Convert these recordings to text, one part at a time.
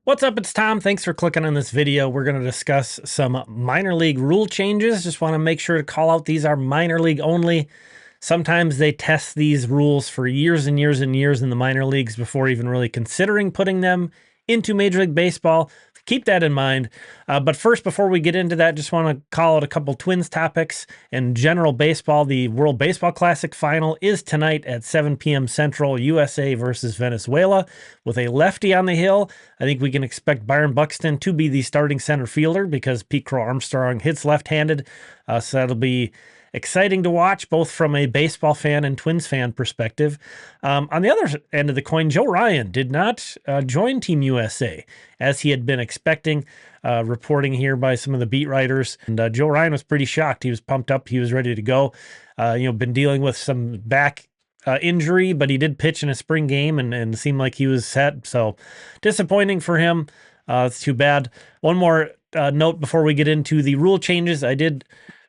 What's up? It's Tom. Thanks for clicking on this video. We're going to discuss some minor league rule changes. Just want to make sure to call out these are minor league only. Sometimes they test these rules for years and years and years in the minor leagues before even really considering putting them into Major League Baseball. Keep that in mind. But first, before we get into that, just want to call out a couple Twins topics. In general baseball, the World Baseball Classic final is tonight at 7 p.m. Central, USA versus Venezuela. With a lefty on the hill, I think we can expect Byron Buxton to be the starting center fielder because Pete Crow Armstrong hits left-handed. So that'll be exciting to watch, both from a baseball fan and Twins fan perspective. On the other end of the coin, Joe Ryan did not join Team USA as he had been expecting, reporting here by some of the beat writers. And Joe Ryan was pretty shocked. He was pumped up. He was ready to go. Been dealing with some back injury, but he did pitch in a spring game and seemed like he was set. So disappointing for him. It's too bad. One more note before we get into the rule changes. I did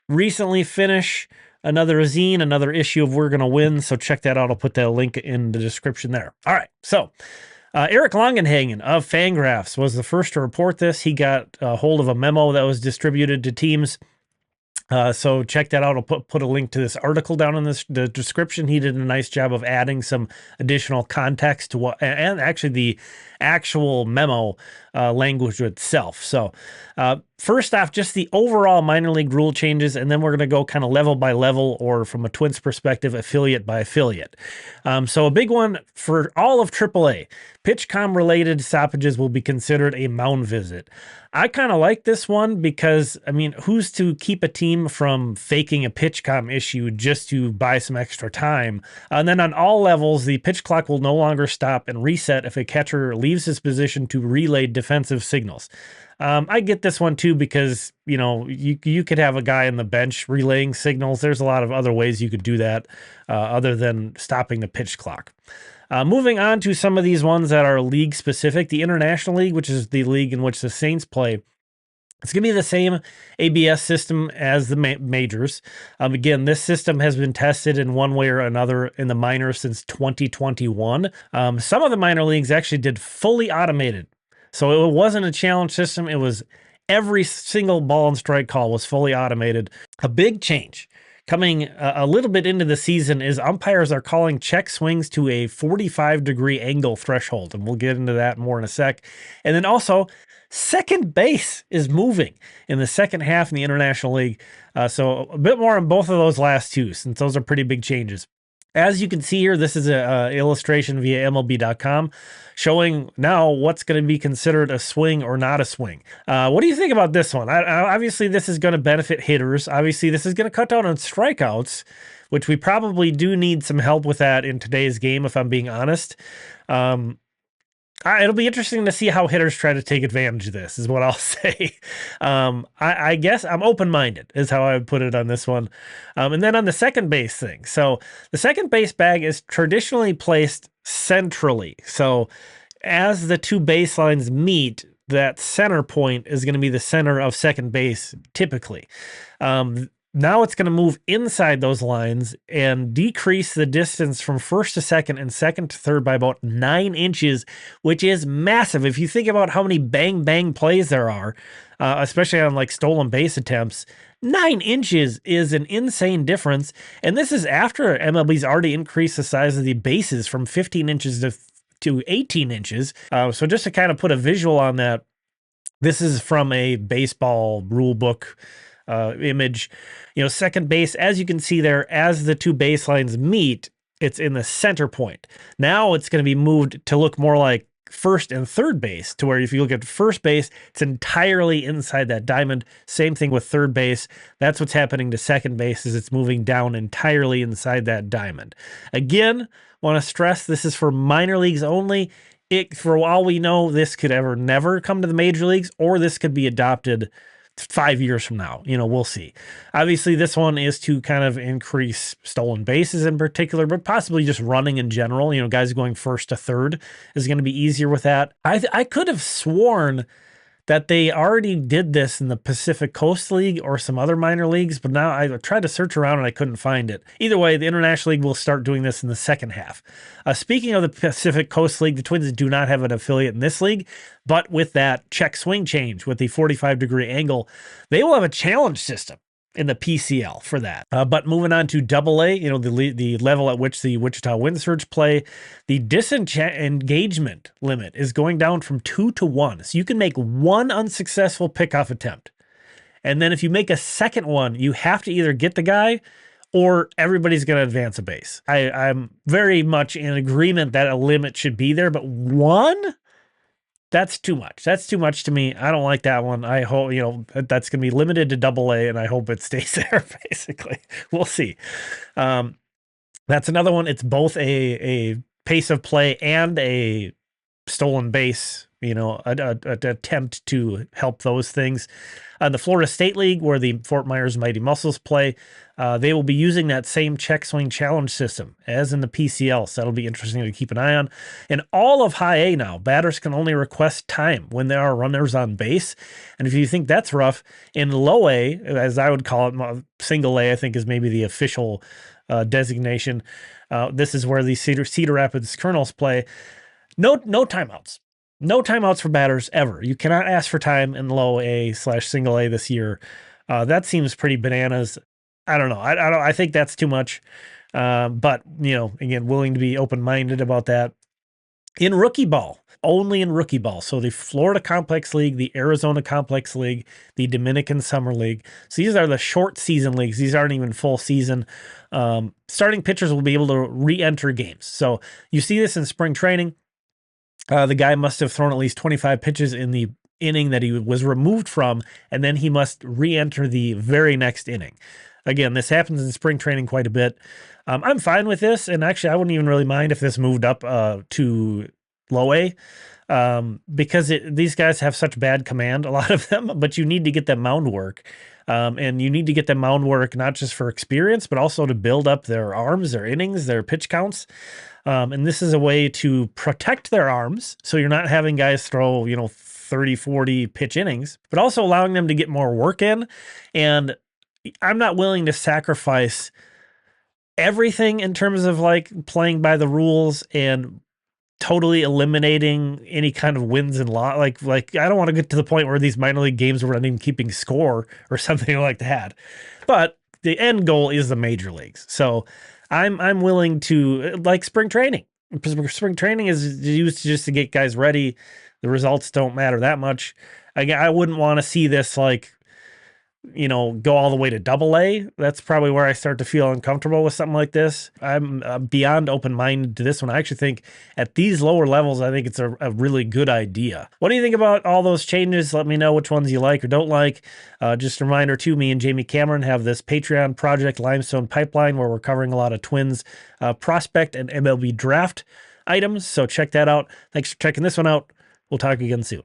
recently finish another zine, another issue of We're Gonna Win, so check that out. I'll put that link in the description there. All right, so Eric Longenhagen of FanGraphs was the first to report this. He got a hold of a memo that was distributed to teams. So check that out. I'll put a link to this article down in the description. He did a nice job of adding some additional context to what, and actually the actual memo language itself. So first off, just the overall minor league rule changes, and then we're going to go kind of level by level, or from a Twins perspective, affiliate by affiliate. So a big one for all of AAA, PitchCom related stoppages will be considered a mound visit. I kind of like this one because, I mean, who's to keep a team from faking a PitchCom issue just to buy some extra time? And then on all levels, the pitch clock will no longer stop and reset if a catcher leaves his position to relay defensive signals. I get this one too because, you could have a guy on the bench relaying signals. There's a lot of other ways you could do that other than stopping the pitch clock. Moving on to some of these ones that are league specific, the International League, which is the league in which the Saints play, it's going to be the same ABS system as the majors. Again, this system has been tested in one way or another in the minors since 2021. Some of the minor leagues actually did fully automated. So it wasn't a challenge system. It was every single ball and strike call was fully automated. A big change coming a little bit into the season is umpires are calling check swings to a 45-degree angle threshold, and we'll get into that more in a sec. And then also, second base is moving in the second half in the International League. So a bit more on both of those last two, since those are pretty big changes. As you can see here, this is an illustration via MLB.com showing now what's going to be considered a swing or not a swing. What do you think about this one? Obviously, this is going to benefit hitters. Obviously, this is going to cut down on strikeouts, which we probably do need some help with that in today's game, if I'm being honest. It'll be interesting to see how hitters try to take advantage of this, is what I'll say. I guess I'm open-minded is how I would put it on this one. And then on the second base thing. So the second base bag is traditionally placed centrally. So as the two baselines meet, that center point is going to be the center of second base typically. Now it's going to move inside those lines and decrease the distance from first to second and second to third by about 9 inches, which is massive. If you think about how many bang plays there are, especially on like stolen base attempts, 9 inches is an insane difference. And this is after MLB's already increased the size of the bases from 15 inches to 18 inches. So just to kind of put a visual on that, this is from a baseball rule book image. Second base, as you can see there, as the two baselines meet, it's in the center point. Now it's going to be moved to look more like first and third base, to where if you look at first base, it's entirely inside that diamond. Same thing with third base. That's what's happening to second base, is it's moving down entirely inside that diamond. Again, want to stress this is for minor leagues only. For all we know, this could never come to the major leagues, or this could be adopted 5 years from now. We'll see. Obviously, this one is to kind of increase stolen bases in particular, but possibly just running in general. Guys going first to third is going to be easier with that. I could have sworn that they already did this in the Pacific Coast League or some other minor leagues, but now I tried to search around and I couldn't find it. Either way, the International League will start doing this in the second half. Speaking of the Pacific Coast League, the Twins do not have an affiliate in this league, but with that check swing change with the 45-degree angle, they will have a challenge system in the PCL for that. But moving on to AA, the level at which the Wichita Windsurge play, the disengagement limit is going down from 2 to 1. So you can make one unsuccessful pickoff attempt. And then if you make a second one, you have to either get the guy or everybody's going to advance a base. I'm very much in agreement that a limit should be there, but one? That's too much. That's too much to me. I don't like that one. I hope, that's going to be limited to AA, and I hope it stays there, basically. We'll see. That's another one. It's both a pace of play and a stolen base, an attempt to help those things. The Florida State League, where the Fort Myers Mighty Muscles play, they will be using that same check swing challenge system as in the PCL, so that'll be interesting to keep an eye on. In all of High A now, batters can only request time when there are runners on base, and if you think that's rough, in Low A, as I would call it, Single A, I think is maybe the official designation. This is where the Cedar Rapids Colonels play. No timeouts. No timeouts for batters ever. You cannot ask for time in Low A/Single A this year. That seems pretty bananas. I don't know. I think that's too much. But again, willing to be open-minded about that. In rookie ball, only in rookie ball. So the Florida Complex League, the Arizona Complex League, the Dominican Summer League. So these are the short season leagues. These aren't even full season. Starting pitchers will be able to re-enter games. So you see this in spring training. The guy must have thrown at least 25 pitches in the inning that he was removed from, and then he must re-enter the very next inning. Again, this happens in spring training quite a bit. I'm fine with this, and actually I wouldn't even really mind if this moved up to Low A, because these guys have such bad command, a lot of them, but you need to get them mound work. And you need to get them mound work not just for experience, but also to build up their arms, their innings, their pitch counts. And this is a way to protect their arms, so you're not having guys throw, 30, 40 pitch innings, but also allowing them to get more work in. And I'm not willing to sacrifice everything in terms of like playing by the rules and totally eliminating any kind of wins and loss. Like I don't want to get to the point where these minor league games we're not even keeping score or something like that. But the end goal is the major leagues. So I'm willing to, like spring training. Spring training is used just to get guys ready. The results don't matter that much. I wouldn't want to see this go all the way to AA. That's probably where I start to feel uncomfortable with something like this. I'm beyond open-minded to this one. I actually think at these lower levels, I think it's a really good idea. What do you think about all those changes? Let me know which ones you like or don't like. Just a reminder too, me and Jamie Cameron have this Patreon project, Limestone Pipeline, where we're covering a lot of Twins prospect and MLB draft items. So check that out. Thanks for checking this one out. We'll talk again soon.